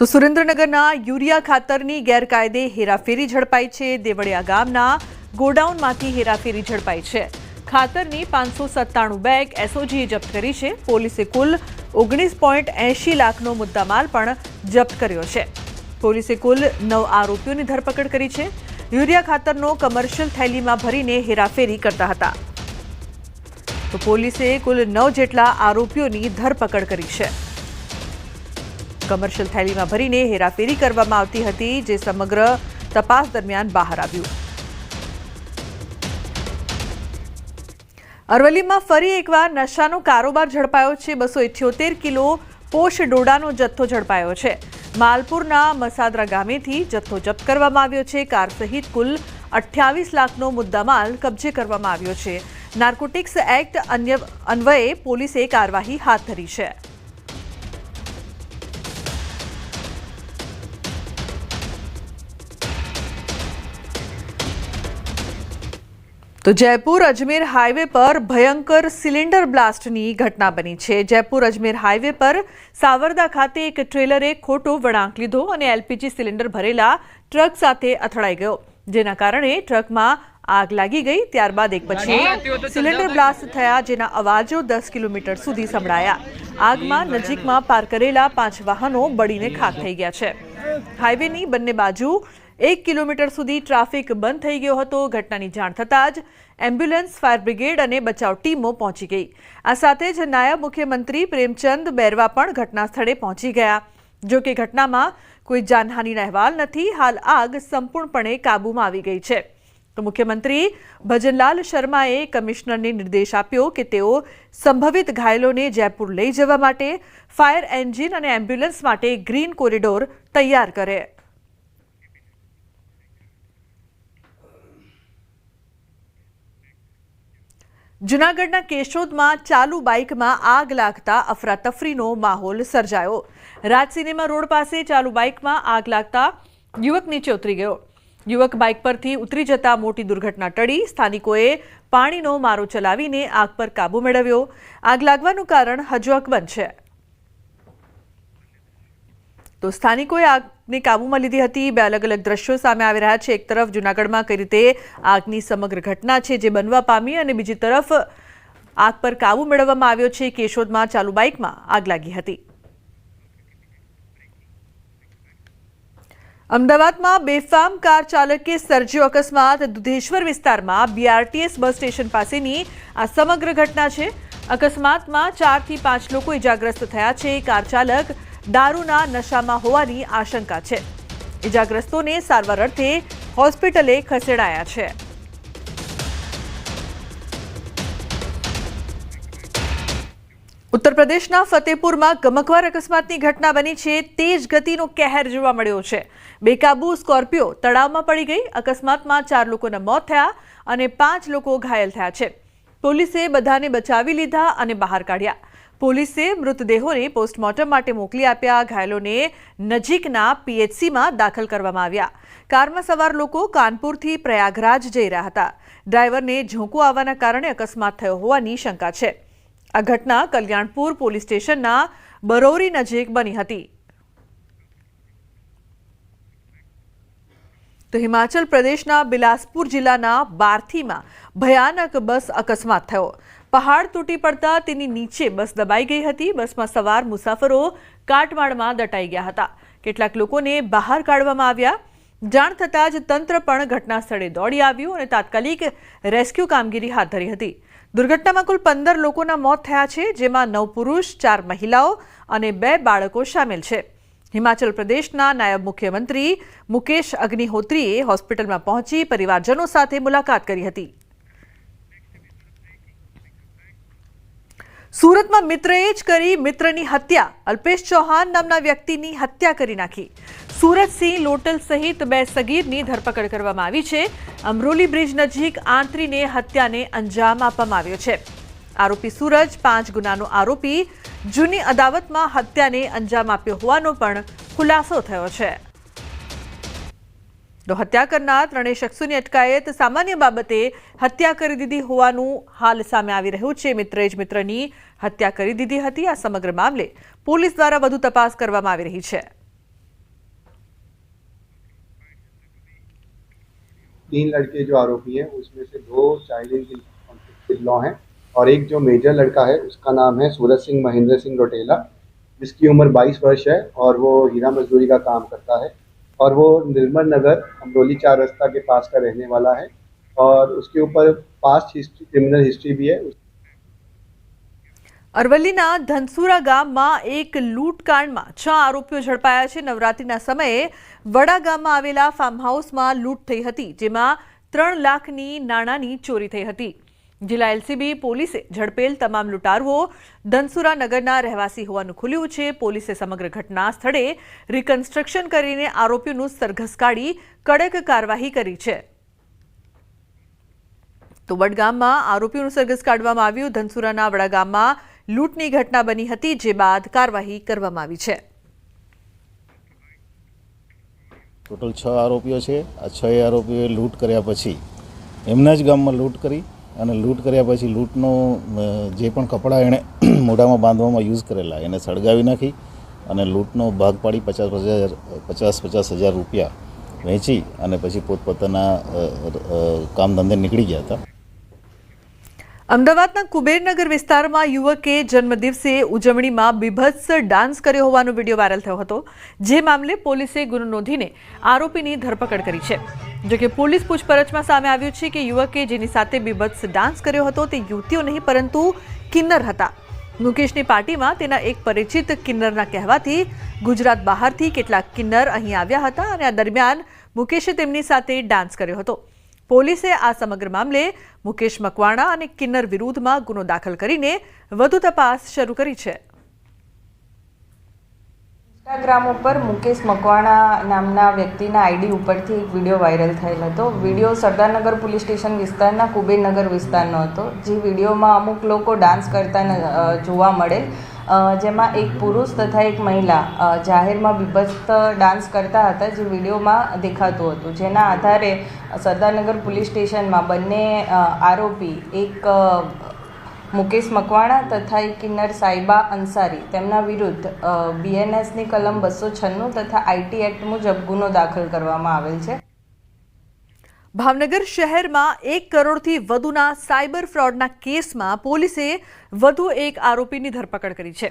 તો સુરેન્દ્રનગરના યુરિયા ખાતરની ગેરકાયદે હેરાફેરી ઝડપાઈ છે। દેવળિયા ગામના ગોડાઉનમાંથી હેરાફેરી ઝડપાઈ છે। ખાતરની 597 બેગ એસઓજીએ જપ્ત કરી છે। પોલીસે કુલ 19.80 લાખનો મુદ્દામાલ પણ જપ્ત કર્યો છે। પોલીસે કુલ 9 આરોપીઓની ધરપકડ કરી છે। યુરિયા ખાતરનો કમર્શિયલ થેલીમાં ભરીને હેરાફેરી કરતા હતા। તો પોલીસે કુલ 9 જેટલા આરોપીઓની ધરપકડ કરી છે। કમર્શિયલ થેલીમાં ભરીને હેરાફેરી કરવામાં આવતી હતી, જે સમગ્ર તપાસ દરમિયાન બહાર આવ્યું। અરવલ્લીમાં ફરી એકવાર નશાનો કારોબાર ઝડપાયો છે। 278 કિલો પોષ ડોડાનો જથ્થો ઝડપાયો છે। માલપુરના મસાદરા ગામેથી જથ્થો જપ્ત કરવામાં આવ્યો છે। કાર સહિત કુલ 28 લાખનો મુદ્દામાલ કબજે કરવામાં આવ્યો છે। નાર્કોટિક્સ એક્ટ અન્વયે પોલીસે કાર્યવાહી હાથ ધરી છે। તો જયપુર અજમેર હાઈવે પર ભયંકર સિલિન્ડર બ્લાસ્ટની ઘટના બની છે। જયપુર અજમેર હાઈવે પર સાવરદા ખાતે એક ટ્રેલરે ખોટો વળાંક લીધો અને એલપીજી સિલિન્ડર ભરેલા ટ્રક સાથે અથડાઈ ગયો, જેના કારણે ટ્રકમાં આગ લાગી ગઈ। ત્યારબાદ એક પછી સિલિન્ડર બ્લાસ્ટ થયા, જેના અવાજો 10 કિલોમીટર સુધી સંભળાયા। આગમાં નજીકમાં પાર્ક કરેલા 5 વાહનો બળીને ખાખ થઈ ગયા છે। હાઈવેની બંને બાજુ 1 કિલોમીટર સુધી ટ્રાફિક બંધ થઈ ગયો હતો। ઘટનાની જાણ થતાં જ એમ્બ્યુલન્સ, ફાયર બ્રિગેડ અને બચાવ ટીમો પહોંચી ગઈ। આ સાથે જ નાયબ મુખ્યમંત્રી પ્રેમચંદ બેરવા પણ ઘટના સ્થળે પહોંચી ગયા। જો કે ઘટનામાં કોઈ જાનહાનિના અહેવાલ નથી। હાલ આગ સંપૂર્ણપણે કાબૂમાં આવી ગઈ છે। તો મુખ્યમંત્રી ભજનલાલ શર્માએ કમિશનરને નિર્દેશ આપ્યો કે તેઓ સંભવિત ઘાયલોને જયપુર લઈ જવા માટે ફાયર એન્જિન અને એમ્બ્યુલન્સ માટે ગ્રીન કોરિડોર તૈયાર કરે। જૂનાગઢના કેશોદમાં ચાલુ બાઇકમાં આગ લાગતા અફરાતફરીનો માહોલ સર્જાયો। રાજ સિનેમા રોડ પાસે ચાલુ બાઇકમાં આગ લાગતા યુવક નીચે ઉતરી ગયો। યુવક બાઇક પરથી ઉતરી જતા મોટી દુર્ઘટના ટળી। સ્થાનિકોએ પાણીનો મારો ચલાવીને આગ પર કાબુ મેળવ્યો। આગ લાગવાનું કારણ હજુ અકબંધ છે। તો સ્થાનિકોએ આગને કાબૂમાં લીધી હતી। 2 અલગ અલગ દ્રશ્યો સામે આવી રહ્યા છે। એક તરફ જૂનાગઢમાં કઈ રીતે આગની સમગ્ર ઘટના છે જે બનવા પામી, અને બીજી તરફ આગ પર કાબુ મેળવવામાં આવ્યો છે। કેશોદમાં ચાલુ બાઇકમાં આગ લાગી હતી। અમદાવાદમાં બેફામ કાર ચાલકે સર્જ્યો અકસ્માત। દુધેશ્વર વિસ્તારમાં બીઆરટીએસ બસ સ્ટેશન પાસેની આ સમગ્ર ઘટના છે। અકસ્માતમાં 4 થી 5 લોકો ઇજાગ્રસ્ત થયા છે। કાર ચાલક દારૂના નશામાં હોવાની આશંકા છે। ઇજાગ્રસ્તોને સારવાર અર્થે હોસ્પિટલે ખસેડાયા છે। ઉત્તર પ્રદેશના ફતેપુરમાં ગમકવાર અકસ્માતની ઘટના બની છે। તેજ ગતિનો કહેર જોવા મળ્યો છે। બેકાબુ સ્કોર્પિયો તળાવમાં પડી ગઈ। અકસ્માતમાં 4 લોકોના મોત થયા અને 5 લોકો ઘાયલ થયા છે। પોલીસે બધાને બચાવી લીધા અને બહાર કાઢ્યા। પોલીસે મૃતદેહોને પોસ્ટમોર્ટમ માટે મોકલી આપ્યા। ઘાયલોને નજીકના પીએચસીમાં દાખલ કરવામાં આવ્યા। કારમાં સવાર લોકો કાનપુરથી પ્રયાગરાજ જઈ રહ્યા હતા। ડ્રાઈવરને ઝોંકો આવવાના કારણે અકસ્માત થયો હોવાની શંકા છે। આ ઘટના કલ્યાણપુર પોલીસ સ્ટેશનના બરૌરી નજીક બની હતી। તો હિમાચલ પ્રદેશના બિલાસપુર જિલ્લાના બારથીમાં ભયાનક બસ અકસ્માત થયો। પહાડ તૂટી પડતા તેની નીચે બસ દબાઈ ગઈ હતી। બસમાં સવાર મુસાફરો કાટમાળમાં દટાઈ ગયા હતા। કેટલાક લોકોને બહાર કાઢવામાં આવ્યા। જાણ થતાં જ તંત્ર પણ ઘટના સ્થળે દોડી આવ્યું અને તાત્કાલિક રેસ્ક્યુ કામગીરી હાથ ધરી હતી। દુર્ઘટનામાં કુલ 15 લોકોના મોત થયા છે, જેમાં 9 પુરુષ, 4 મહિલાઓ અને 2 બાળકો સામેલ છે। હિમાચલ પ્રદેશના નાયબ મુખ્યમંત્રી મુકેશ અગ્નિહોત્રીએ હોસ્પિટલમાં પહોંચી પરિવારજનો સાથે મુલાકાત કરી હતી। સુરતમાં મિત્રએ જ કરી મિત્રની હત્યા। અલ્પેશ ચૌહાણ નામના વ્યક્તિની હત્યા કરી નાખી। સુરતસિંહ લોટલ સહિત 2 સગીરની ધરપકડ કરવામાં આવી છે। અમરોલી બ્રિજ નજીક આંતરીને હત્યાને અંજામ આપવામાં આવ્યો છે। આરોપી સૂરજ 5 ગુનાનો આરોપી જૂની અદાવતમાં હત્યાને અંજામ આપ્યો હોવાનો પણ ખુલાસો થયો છે। તો હત્યા કરનાર 3 શખ્સોની અટકાયત સામાન્ય બાબતે હત્યા કરી દીધી હોવાનું હાલ સામે આવી રહ્યું છે। મિત્રએ જ મિત્રની હત્યા કરી દીધી હતી। આ સમગ્ર મામલે પોલીસ દ્વારા વધુ તપાસ કરવામાં આવી રહી છે। 3 लड़के जो आरोपी हैं उसमें से 2 चाइल्ड इन लॉ हैं और एक जो मेजर लड़का है उसका नाम है सूरज सिंह महेंद्र सिंह रोटेला, जिसकी उम्र 22 वर्ष है और वो हीरा मजदूरी का काम करता है और वो निर्मल नगर अमरोली 4 रास्ता के पास का रहने वाला है और उसके ऊपर पास्ट हिस्ट्री क्रिमिनल हिस्ट्री भी है। અરવલ્લીના ધનસુરા ગામમાં એક લૂંટકાંડમાં 6 આરોપીઓ ઝડપાયા છે। નવરાત્રિના સમયે વડા ગામમાં આવેલા ફાર્મ હાઉસમાં લૂંટ થઈ હતી, જેમાં 3 લાખની નાણાંની ચોરી થઈ હતી। જિલ્લા એલસીબી પોલીસે ઝડપેલ તમામ લૂંટારુઓ ધનસુરા નગરના રહેવાસી હોવાનું ખુલ્યું છે। પોલીસે સમગ્ર ઘટના સ્થળે રિકન્સ્ટ્રક્શન કરીને આરોપીઓનું સરઘસ કાઢી કડક કાર્યવાહી કરી છે। તો વડગામમાં આરોપીઓનું સરઘસ કાઢવામાં આવ્યું। ધનસુરાના વડાગામમાં લૂંટની ઘટના બની હતી, જે બાદ કાર્યવાહી કરવામાં આવી છે। ટોટલ 6 આરોપીઓ છે। આ 6 આરોપીઓએ લૂંટ કર્યા પછી એમના જ ગામમાં લૂંટ કરી અને લૂંટ કર્યા પછી લૂંટનો જે પણ કપડાં એણે મોઢામાં બાંધવામાં યુઝ કરેલા એને સળગાવી નાખી અને લૂંટનો ભાગ પાડી 50,000 રૂપિયા વેચી અને પછી પોતપોતાના કામ ધંધે નીકળી ગયા હતા। અમદાવાદના કુબેરનગર વિસ્તારમાં યુવકે જન્મદિવસે ઉજવણીમાં બીભત્સ ડાન્સ કર્યો હોવાનો વિડીયો વાયરલ થયો હતો, જે મામલે પોલીસે ગુનો નોંધીને આરોપીની ધરપકડ કરી છે। જોકે પોલીસ પૂછપરછમાં સામે આવ્યું છે કે યુવકે જેની સાથે બીભત્સ ડાન્સ કર્યો હતો તે યુવતીઓ નહીં પરંતુ કિન્નર હતા। મુકેશની પાર્ટીમાં તેના એક પરિચિત કિન્નરના કહેવાથી ગુજરાત બહારથી કેટલાક કિન્નર અહીં આવ્યા હતા અને આ દરમિયાન મુકેશે તેમની સાથે ડાન્સ કર્યો હતો। પોલીસે આ સમગ્ર મામલે મુકેશ મકવાણા અને કિન્નર વિરુદ્ધમાં ગુનો દાખલ કરીને વધુ તપાસ શરૂ કરી છે। ઇન્સ્ટાગ્રામ ઉપર મુકેશ મકવાણા નામના વ્યક્તિના આઈડી ઉપરથી એક વિડીયો વાયરલ થયેલ હતો। વિડીયો સરદારનગર પોલીસ સ્ટેશન વિસ્તારના કુબેરનગર વિસ્તારનો હતો, જે વિડીયોમાં અમુક લોકો ડાન્સ કરતા જોવા મળે, જેમાં એક પુરુષ તથા એક મહિલા જાહેરમાં બીભત્સ ડાન્સ કરતા હતા, જે વિડીયોમાં દેખાતું હતું। જેના આધારે સરદારનગર પોલીસ સ્ટેશનમાં બંને આરોપી એક મુકેશ મકવાણા તથા એક કિન્નર સાહિબા અંસારી તેમના વિરુદ્ધ બીએનએસની કલમ 296 તથા આઈટી એક્ટ મુજબ ગુનો દાખલ કરવામાં આવેલ છે। ભાવનગર શહેરમાં 1 કરોડથી વધુના સાયબર ફ્રોડના કેસમાં પોલીસે વધુ એક આરોપીની ધરપકડ કરી છે।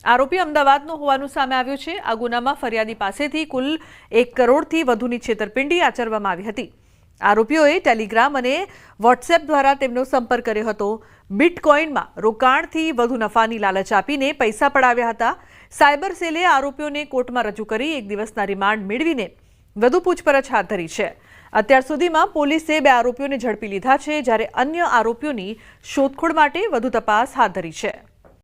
આરોપી અમદાવાદનો હોવાનું સામે આવ્યું છે। આ ગુનામાં ફરિયાદી પાસેથી કુલ 1 કરોડથી વધુની છેતરપિંડી આચરવામાં આવી હતી। આરોપીઓએ ટેલિગ્રામ અને વોટ્સએપ દ્વારા તેમનો સંપર્ક કર્યો હતો। બિટકોઇનમાં રોકાણથી વધુ નફાની લાલચ આપીને પૈસા પડાવ્યા હતા। સાયબર સેલે આરોપીઓને કોર્ટમાં રજૂ કરી 1 દિવસના રિમાન્ડ મેળવીને વધુ પૂછપરછ હાથ ધરી છે। અત્યાર સુધીમાં પોલીસે 2 આરોપીઓને ઝડપી લીધા છે, જ્યારે અન્ય આરોપીઓની શોધખોળ માટે વધુ તપાસ હાથ ધરી છે।